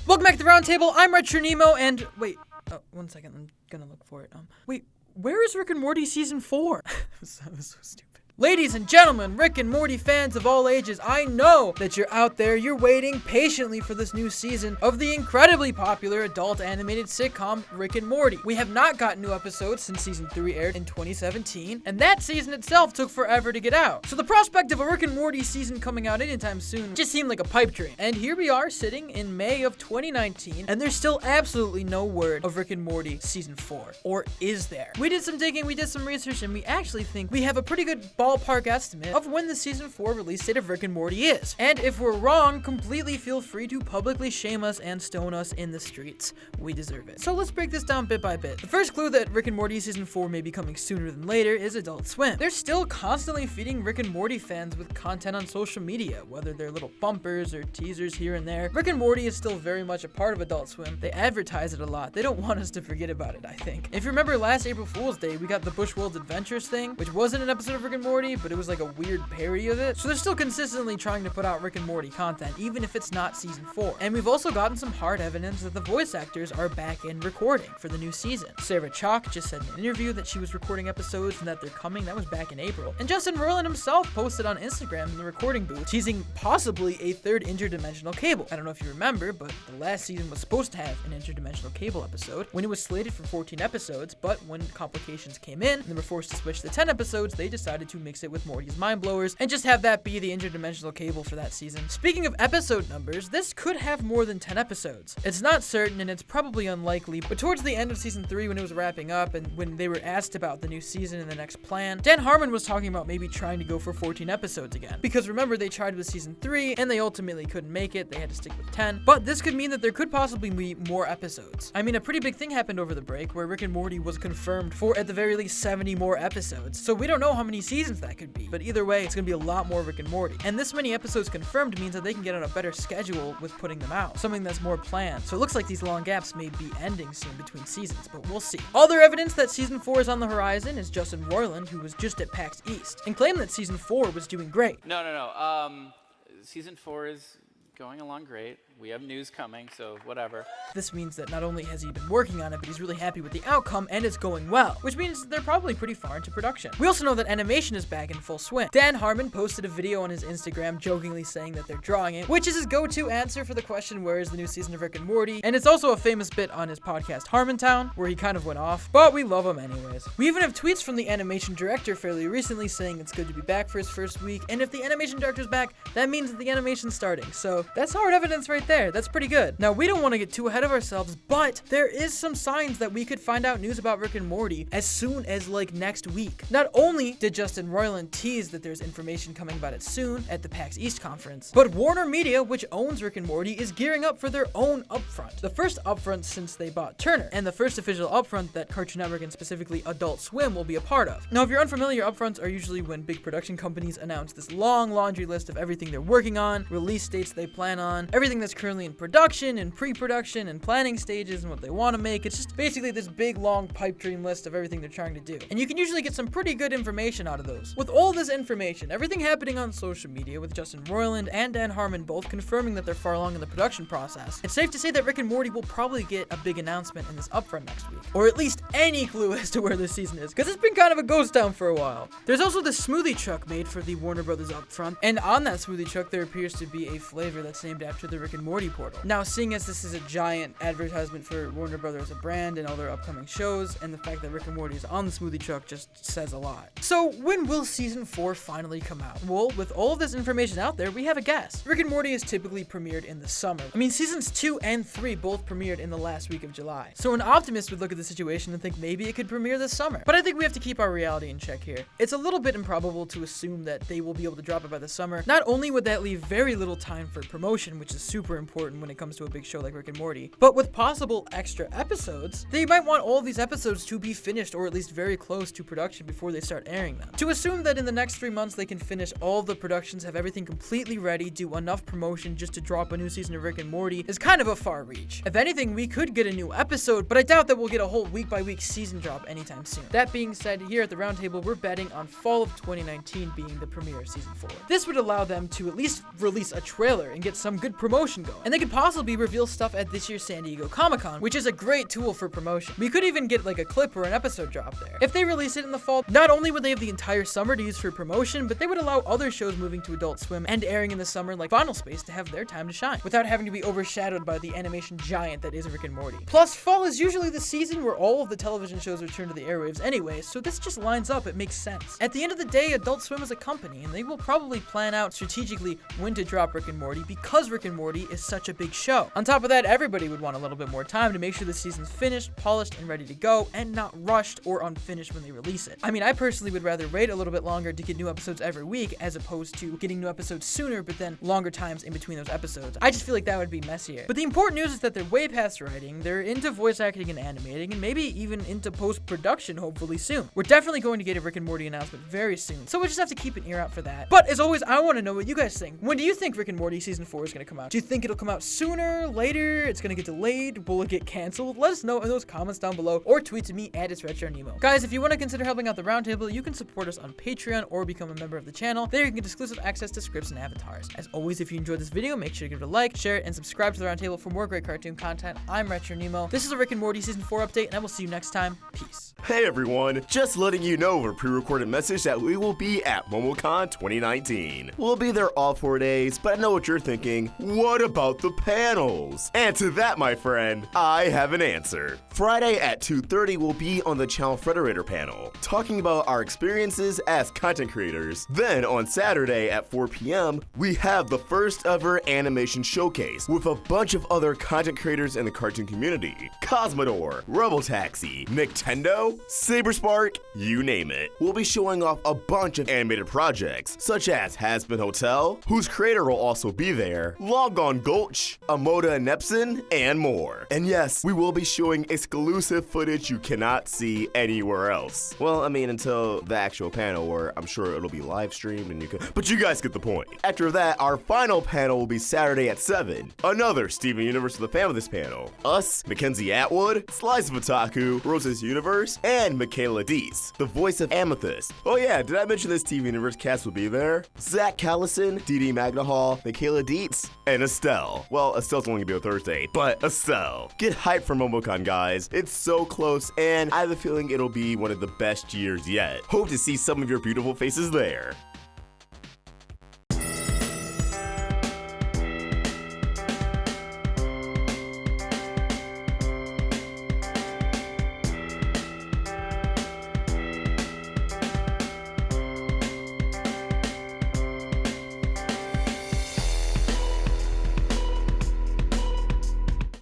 Welcome back to the Roundtable. I'm Retro Nemo, and wait, one second, I'm gonna look for it. Wait, where is Rick and Morty season 4? That was so stupid. Ladies and gentlemen, Rick and Morty fans of all ages, I know that you're out there, you're waiting patiently for this new season of the incredibly popular adult animated sitcom Rick and Morty. We have not gotten new episodes since season 3 aired in 2017, and that season itself took forever to get out. So the prospect of a Rick and Morty season coming out anytime soon just seemed like a pipe dream. And here we are sitting in May of 2019, and there's still absolutely no word of Rick and Morty season 4. Or is there? We did some digging, we did some research, and we actually think we have a pretty good ballpark estimate of when the season 4 release date of Rick and Morty is. And if we're wrong, completely feel free to publicly shame us and stone us in the streets. We deserve it. So let's break this down bit by bit. The first clue that Rick and Morty season 4 may be coming sooner than later is Adult Swim. They're still constantly feeding Rick and Morty fans with content on social media, whether they're little bumpers or teasers here and there. Rick and Morty is still very much a part of Adult Swim. They advertise it a lot. They don't want us to forget about it, I think. If you remember last April Fool's Day, we got the Bushworld Adventures thing, which wasn't an episode of Rick and Morty, but it was like a weird parody of it. So they're still consistently trying to put out Rick and Morty content, even if it's not season 4. And we've also gotten some hard evidence that the voice actors are back in recording for the new season. Sarah Chalk just said in an interview that she was recording episodes and that they're coming. That was back in April. And Justin Roiland himself posted on Instagram in the recording booth, teasing possibly a third interdimensional cable. I don't know if you remember, but the last season was supposed to have an interdimensional cable episode when it was slated for 14 episodes, but when complications came in and they were forced to switch to 10 episodes, they decided to mix it with Morty's Mind Blowers and just have that be the interdimensional cable for that season. Speaking of episode numbers, this could have more than 10 episodes. It's not certain and it's probably unlikely, but towards the end of season 3 when it was wrapping up and when they were asked about the new season and the next plan, Dan Harmon was talking about maybe trying to go for 14 episodes again. Because remember, they tried with season 3 and they ultimately couldn't make it. They had to stick with 10. But this could mean that there could possibly be more episodes. I mean, a pretty big thing happened over the break where Rick and Morty was confirmed for at the very least 70 more episodes. So we don't know how many seasons that could be. But either way, it's gonna be a lot more Rick and Morty. And this many episodes confirmed means that they can get on a better schedule with putting them out. Something that's more planned. So it looks like these long gaps may be ending soon between seasons, but we'll see. Other evidence that season 4 is on the horizon is Justin Roiland, who was just at PAX East, and claimed that season 4 was doing great. No. Season 4 is going along great. We have news coming, so whatever. This means that not only has he been working on it, but he's really happy with the outcome and it's going well, which means they're probably pretty far into production. We also know that animation is back in full swing. Dan Harmon posted a video on his Instagram jokingly saying that they're drawing it, which is his go-to answer for the question, where is the new season of Rick and Morty? And it's also a famous bit on his podcast Harmontown, where he kind of went off, but we love him anyways. We even have tweets from the animation director fairly recently saying it's good to be back for his first week, and if the animation director's back, that means that the animation's starting. So that's hard evidence right there. That's pretty good. Now, we don't want to get too ahead of ourselves, but there is some signs that we could find out news about Rick and Morty as soon as like next week. Not only did Justin Roiland tease that there's information coming about it soon at the PAX East conference, but Warner Media, which owns Rick and Morty, is gearing up for their own upfront. The first upfront since they bought Turner, and the first official upfront that Cartoon Network and specifically Adult Swim will be a part of. Now, if you're unfamiliar, upfronts are usually when big production companies announce this long laundry list of everything they're working on, release dates they plan on, everything that's currently in production and pre-production and planning stages and what they want to make. It's just basically this big long pipe dream list of everything they're trying to do. And you can usually get some pretty good information out of those. With all this information, everything happening on social media with Justin Roiland and Dan Harmon both confirming that they're far along in the production process, it's safe to say that Rick and Morty will probably get a big announcement in this upfront next week. Or at least any clue as to where this season is, because it's been kind of a ghost town for a while. There's also the smoothie truck made for the Warner Brothers upfront, and on that smoothie truck there appears to be a flavor that's named after the Rick and Morty portal. Now, seeing as this is a giant advertisement for Warner Brothers as a brand and all their upcoming shows, and the fact that Rick and Morty is on the smoothie truck just says a lot. So when will season 4 finally come out? Well, with all of this information out there, we have a guess. Rick and Morty is typically premiered in the summer. I mean, seasons 2 and 3 both premiered in the last week of July. So an optimist would look at the situation and think maybe it could premiere this summer. But I think we have to keep our reality in check here. It's a little bit improbable to assume that they will be able to drop it by the summer. Not only would that leave very little time for promotion, which is super important when it comes to a big show like Rick and Morty, but with possible extra episodes, they might want all these episodes to be finished or at least very close to production before they start airing them. To assume that in the next 3 months they can finish all the productions, have everything completely ready, do enough promotion just to drop a new season of Rick and Morty is kind of a far reach. If anything, we could get a new episode, but I doubt that we'll get a whole week-by-week season drop anytime soon. That being said, here at the Roundtable, we're betting on fall of 2019 being the premiere of season 4. This would allow them to at least release a trailer and get some good promotion going. And they could possibly reveal stuff at this year's San Diego Comic-Con, which is a great tool for promotion. We could even get like a clip or an episode drop there. If they release it in the fall, not only would they have the entire summer to use for promotion, but they would allow other shows moving to Adult Swim and airing in the summer like Final Space to have their time to shine, without having to be overshadowed by the animation giant that is Rick and Morty. Plus, fall is usually the season where all of the television shows return to the airwaves anyway, so this just lines up, it makes sense. At the end of the day, Adult Swim is a company, and they will probably plan out strategically when to drop Rick and Morty because Rick and Morty is such a big show. On top of that, everybody would want a little bit more time to make sure the season's finished, polished, and ready to go, and not rushed or unfinished when they release it. I mean, I personally would rather wait a little bit longer to get new episodes every week as opposed to getting new episodes sooner but then longer times in between those episodes. I just feel like that would be messier. But the important news is that they're way past writing, they're into voice acting and animating, and maybe even into post-production hopefully soon. We're definitely going to get a Rick and Morty announcement very soon, so we'll just have to keep an ear out for that. But as always, I want to know what you guys think. When do you think Rick and Morty Season 4 is going to come out? Do you think it'll come out sooner, later, it's going to get delayed, will it get canceled? Let us know in those comments down below, or tweet to me at @It'sRedSharNemo. Guys, if you want to consider helping out the Roundtable, you can support us on Patreon or become a member of the channel. There you can get exclusive access to scripts and avatars. As always, if you enjoyed this video, make sure to give it a like, share it, and subscribe to the Roundtable for more great cartoon content. I'm RedSharNemo. This is a Rick and Morty Season 4 update, and I will see you next time. Peace. Hey everyone, just letting you know over pre-recorded message that we will be at MomoCon 2019. We'll be there all 4 days, but I know what you're thinking. What about the panels? And to that, my friend, I have an answer. Friday at 2:30 we'll be on the Channel Frederator panel, talking about our experiences as content creators. Then on Saturday at 4 p.m., we have the first ever animation showcase with a bunch of other content creators in the cartoon community. Cosmodor, Robotaxi, Nintendo, Saberspark, you name it. We'll be showing off a bunch of animated projects, such as Hazbin Hotel, whose creator will also be there, Long Gone Gulch, Amoda and Nepson, and more. And yes, we will be showing exclusive footage you cannot see anywhere else. Well, I mean, until the actual panel, where I'm sure it'll be live streamed and you can, but you guys get the point. After that, our final panel will be Saturday at 7. Another Steven Universe with the fan of this panel. Us, Mackenzie Atwood, Slice of Otaku, Rose's Universe, and Michaela Deese, the voice of Amethyst. Oh yeah, did I mention this TV Universe cast will be there? Zach Callison, Dee Magnahall, Michaela Dietz, and Estelle. Well, Estelle's only gonna be on Thursday, but Estelle. Get hyped for MomoCon, guys. It's so close, and I have a feeling it'll be one of the best years yet. Hope to see some of your beautiful faces there.